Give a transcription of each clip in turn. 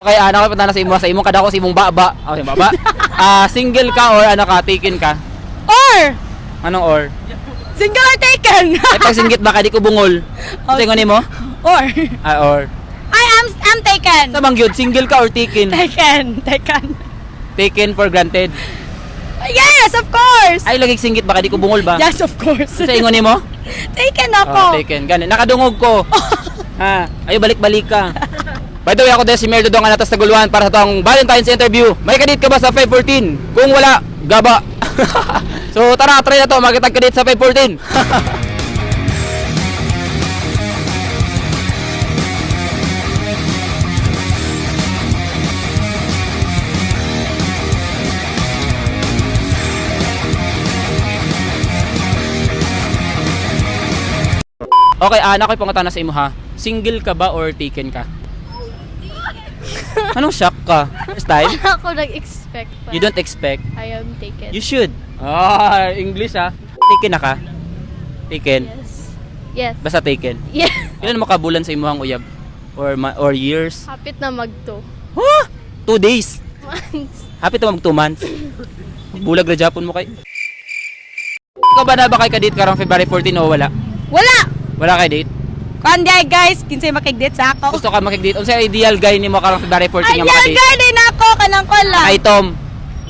Okay, ano ko punta na sa imong kada ko sa imong baba. Okay, baba. Single ka or ano ka, taken ka? Or Anong or? single or taken? Ay pag singgit baka di ko bungol. Kasi ko nimo? Or Or. I'm taken. Sa mangyud, single ka or taken? Taken. Taken for granted. Yes, of course. Ay lagi singgit baka di ko bungol ba? Yes, of course. Sa ingon nimo? Taken ako. Taken. Gani, nakadungog ko. Ayo balik-balik ka. By the way, ako din si Merdo Dong Anatas Taguluan para sa tong Valentine's interview. May kadit ka ba sa 514? Kung wala, gaba. So tara, try na to, makitag kadit sa 514. Okay, anak ko pangatana sa imo ha. Single ka ba or taken ka? Anong shock ka? First time? Ako nag-expect pa. You don't expect? I am taken. You should. English ha. Taken na ka? Taken? Yes. Yes. Basta taken. Yeah. Ilan mo kabulan sa imuhang uyab? Or years? Hapit na mag-2 Huh? 2 days. months. Happy to mag 2 months. Bulag na Japon mo kay. Ikaw ba na ba kay kadate karong February 14 o wala? Wala. Wala kay date? Kanday guys, kinsay makigdate sa ako. Gusto ka makikdate? Unsa ideal guy nimo karong February 14 nga Ideal makadate? guy din ako kanang kola. Ay Tom,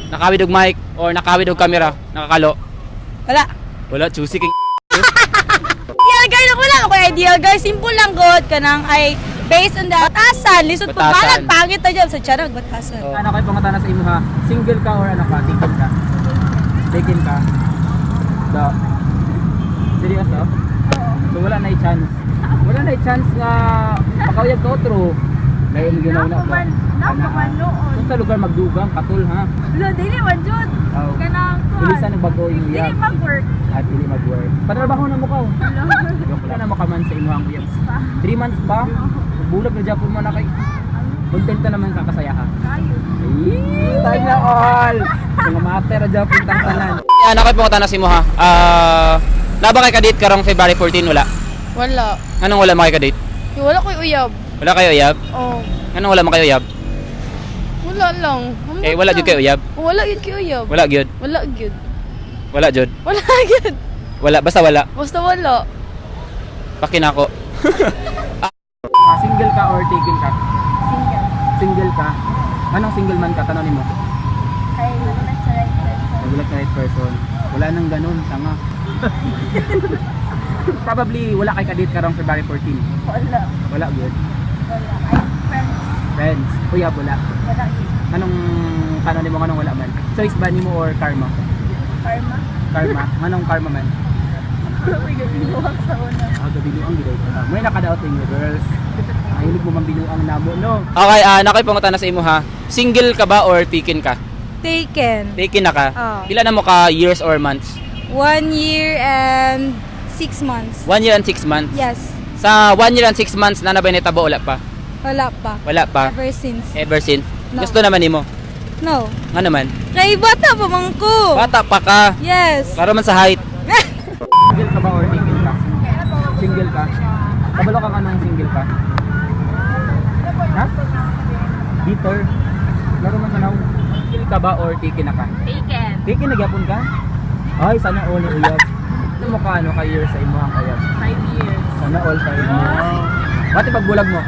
nakawid og mic or nakawid og camera, nakakalo. Wala. Wala, choosy king. Ideal guy na wala ako ideal guy. Simple lang god kanang ay based on the batasan. Lisod po Batasan. balag pangit na dyan sa tiyan magbatasan. Ano kayo pangatana sa imo ha? Single ka or ano ka? Taken ka? Taken ka? Da. Seryoso? So wala na chance. Wala na chance nga pakauyab ka otro. Lain ginaw na ba? Napaman noon. Kung sa lugar magdugang, katul ha? Lo, dili man jud. Oh. Kanang Bilisan ang bago yung Dili uyab. mag-work. At hindi mag-work. Patrabaho na mo ka. Joke lang. Wala na makaman sa imo ang uyab. 3 months pa? Bulag na Japon mo na kay. Kontento naman ka kasaya ka. Kayo. Sana all! Mga mater, Japon tang tanan. Ano kayo pangatana sa imo ha? Naba kay kadate karong February 14 wala? Wala. Anong wala makikadate? Wala ko'y uyab. Wala kayo uyab? Oh. Anong wala makayo uyab? Wala lang. Eh wala jud kayo uyab? Wala gyud kay uyab. Wala gyud. Wala gyud. Wala jud. Wala gyud. Wala basta wala. Basta wala. Pakin ako. Single ka or taken ka? Single. Single ka. Anong single man ka tanong nimo? Ay, nagulat sa right person. Nagulat sa right person. Wala nang ganun, tanga. Probably wala kay kadate karong February 14. Wala. Wala good. Wala. Ay, friends. Friends. Uyab wala. Wala gyud. Anong tanong nimo anong wala man? Choice ba nimo or karma? Karma. Karma. Anong karma man? Uy, gabinuwag sa una. Gabinuang gid. May nakadaot yung girls. Mahilig mo man binuang namo, no? Okay, nakoy pangutan na sa imo ha. Single ka ba or taken ka? Taken. Taken na ka. Oh. Ilan na mo ka years or months? 1 year and 6 months. 1 year and 6 months. Yes. Sa 1 year and 6 months na nabay netabo wala pa? Wala pa. Wala pa. Ever since. Ever since. No. Gusto naman nimo. No. Nga naman. Kay bata pa man ko. Bata pa ka. Yes. Para man sa height. Single ka ba or taken ka? Single ka? Kabalo ka nang single ka? Ha? Bitter? Laro man tanaw. Single ka ba or taken na ka? Taken. Taken na gyapon ka? Ay, sana all uyab. Ano mo ka ano ka years sa imo ang uyab? 5 years. Sana all sa imo. Pati pagbulag mo.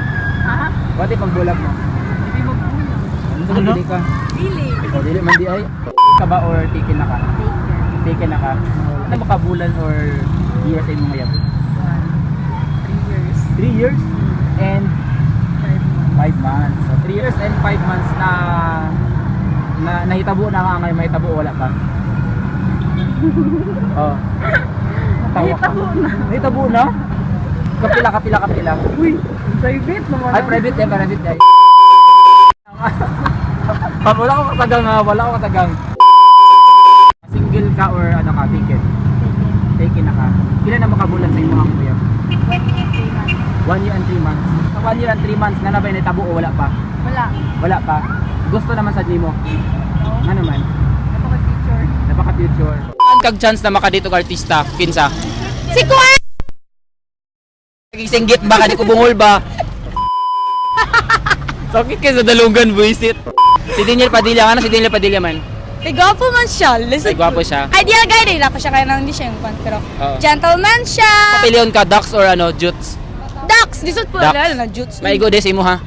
Ha? Pati pagbulag mo. Hindi mo po. Ano sa dili ka? Dili. O dili man di ay. Ka ba or taken na ka? Taken na ka. Ano mo kabulan or years sa imo uyab? 3 years. 3 years and 5 months. So 3 years and 5 months na nahitabo na nga ngayon, mahitabo wala pa. Oh. Nahitabo na. Kapila. Uy, Private naman. ay private eh. Wala ko kasagang. Single ka or ano ka, taken? Taken na ka. Ilan na makabulan sa imo ang kuya? 1 year and 3 months. Sa 1 year and 3 months na nabay nahitabo o wala pa? Wala. Wala pa. Gusto naman sa nimo. Ano naman? Napaka-future. Napaka-future. Saan kag chance na makadito ka artista? Kinsa? Si Kuan. Naging singgit ba? Kadi ko bungol ba? Sakit kayo sa dalungan, buisit. Si Daniel Padilla, ano si Daniel Padilla man? Gwapo man siya. Ay, gwapo siya. Ideal guy din ako siya, kaya nang hindi siya yung pan. Pero Oo. gentleman siya. Papilion ka, Dax or ano, Jutes? Dax, disot po. Dax. Wala na, jutes. Maigo des imo ha?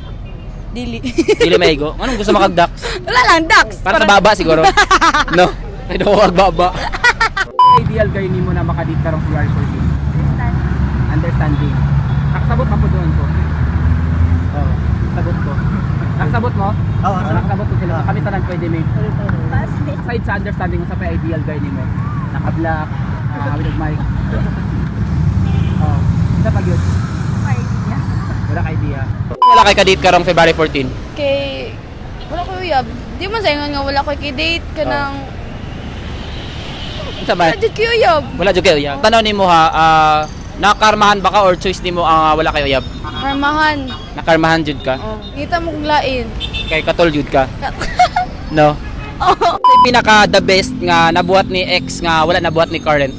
Dili. Dili maigo. Anong gusto makag-Dax? Wala lang, Dax. Para sa baba siguro. No. Ay daw magbaba. Ideal kayo nimo na makadit karong February 14. Understanding. Nakasabot pa po doon ko. Oo. Sabot ko. Nakasabot mo? Oo, nakasabot ko sila. So kami tanan pwede may. Aside sa understanding mo sa pa ideal guy nimo. Naka-black, with mic. Oh. Sa pag yun. Wala ka idea. Wala kay kadate karong February 14. Kay, wala ko uyab. Di man sayo nga wala ko kay-date ka ng... Unsa ba? Wala ko uyab. Wala jud kayo uyab. Tanaw nimo ha, nakarmahan ba ka or choice nimo ang wala kayo uyab? Karmahan. Nakarmahan jud ka. Oh. Kita mo kong lain. Kay katol jud ka. No. Oh. Sa pinaka the best nga nabuhat ni ex nga wala nabuhat ni current.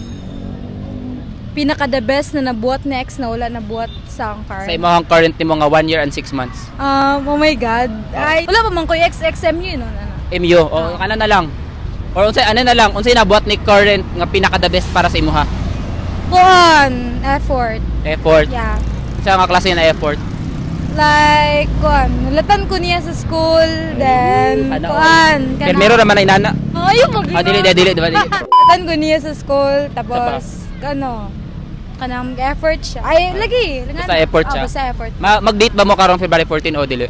Pinaka the best na nabuhat ni ex na wala nabuhat sa ang car. Sa imong current nimo nga 1 year and 6 months. Oh my God. Ay, wala pa man ko yung ex-XMU, no? MU o kana na lang. Or unsay ano na lang, unsay nabuhat ni current nga pinaka the best para sa imuha? Kuan, effort. Effort. Yeah. Sa nga klase na effort. Like, kuan, nulatan ko niya sa school, then, Sana kuan. Pero meron naman ay nana. Ayaw mo, Dili, diba? Nulatan ko niya sa school, tapos, ano, kanang effort siya. Ay, lagi. Basta effort siya. Basta effort. Mag-date ba mo karong February 14 o dili?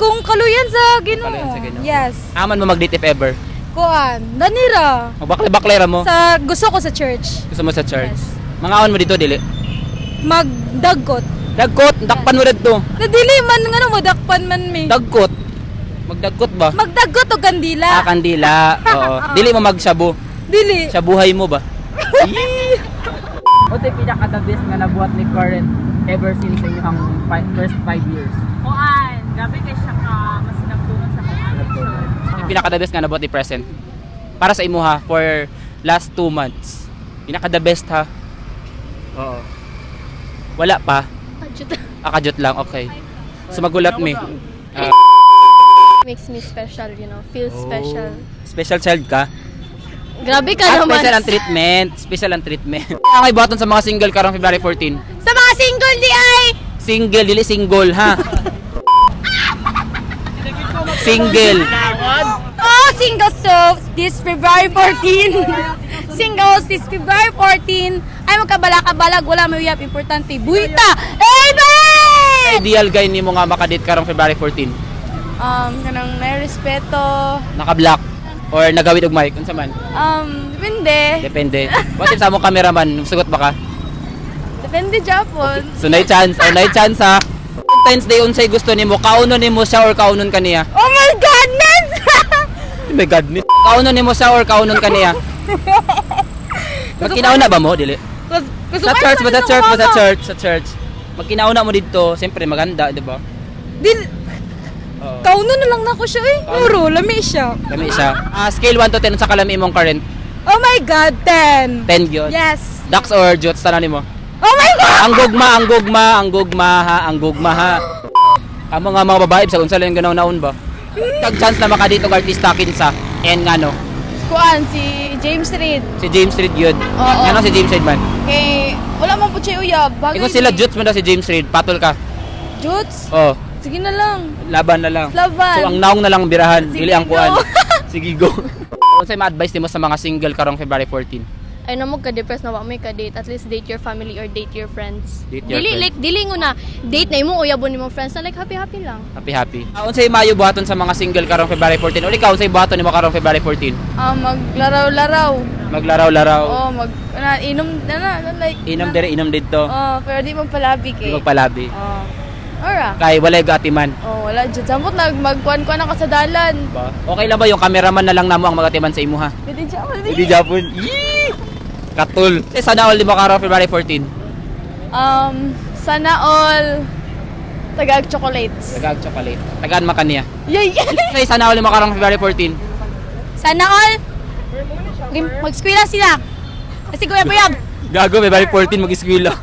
Kung kaluyan sa Ginoo. Kaluyan sa Ginoo. Yes. Aman mo mag-date if ever. Kuan, danira. Magbakle-baklera mo. Sa, gusto ko sa church. Gusto mo sa church. Yes. Mga awan mo dito dili. Magdagkot. Dagkot, dakpan mo dito. Nadili man, nga mo, dakpan man mi. Dagkot. Magdagkot ba? Magdagkot o kandila. Kandila. Oo. Dili mo magshabu. Dili. Shabuhay mo ba? O say pinaka the best nga nabuhat ni current ever since sa inyong first 5 years. Kuan, grabe kay siya ka mas nagtulong sa Yung pinaka the best nga nabuhat ni present. Para sa imo ha for last 2 months. Pinaka the best ha. Oo. Wala pa. Akajut lang, okay. So magulat mi. Makes me special, you know, feels special. Special child ka? Grabe ka naman. Special ang treatment. Special ang treatment. Ang ibaton sa mga single karong February 14. Sa mga single di ay. Single, dili single ha. Single. Oh, single so this February 14. Singles this February 14. Ay magkabala-kabalag, wala may uyab, importante. Buita! Amen! Ideal guy nimo nga makadate karong February 14. Kanang may respeto. Naka-black or nagawid og mic unsa man? Depende. Depende. What if sa mo cameraman, sugot ba ka? Depende Japon. So nay chance, ha. Valentine's Day unsay gusto nimo? Kaunon nimo siya or kaunon ka niya? Oh my goodness! Oh my god, kaunon nimo siya or kaunon ka niya? Magkinauna ba mo dili? Sa church. Magkinauna mo dito, siyempre maganda, di ba? Dil, Oo. kauno na lang na ako siya eh. Puro, lami siya. Kami isa. Scale 1 to 10 sa kalami imong current. Oh my God, 10. 10 gyud. Yes. Dax or Jots tanan nimo? Oh my God! Ang gugma ha. Amo nga mga babae sa unsa lang ganaw naon ba? Kag chance na makadito og artista kinsa and ngano? Kuan, si James Reid. Si James Reid yun. Oo. Ngano si James Reid man? Eh, wala man po siya uyab. Bagay Ikaw sila Jots man daw si James Reid, patol ka. Juts? Oh, Sige na lang. laban na lang. Laban. So ang naong na lang birahan, Sige, dili ang kuan. go. Sige go. Unsay ma-advise nimo sa mga single karong February 14? Ay na mo ka-depress na wa may ka-date. At least date your family or date your friends. Date your dili, friends. like, dili ngo na. Date na imo uyabon nimo friends na like happy-happy lang. Happy. Unsay maayo buhaton sa mga single karong February 14? O ikaw unsay buhaton nimo karong February 14? Maglaraw-laraw. Maglaraw-laraw. Oh, inom like. Inom dire, inom dito. Oh, pero di magpalabi Di kay. magpalabi. Oh. Ora. Kay walay gatiman. Oh, wala jud. Samot magkuan-kuan ako sa dalan. Ba? Okay lang ba yung cameraman na lang namo ang magatiman sa imuha? Pwede siya. Hindi Japon. Yee! Katul. Sana all di mo karong February 14. Sana all tagag chocolates. Tagag chocolate. Tagaan makaniya. Yay! Say sana all di mo karong February 14. Sana all mag-skwela sila. Kasi kuya bayab. Gago February 14 mag-eskwela.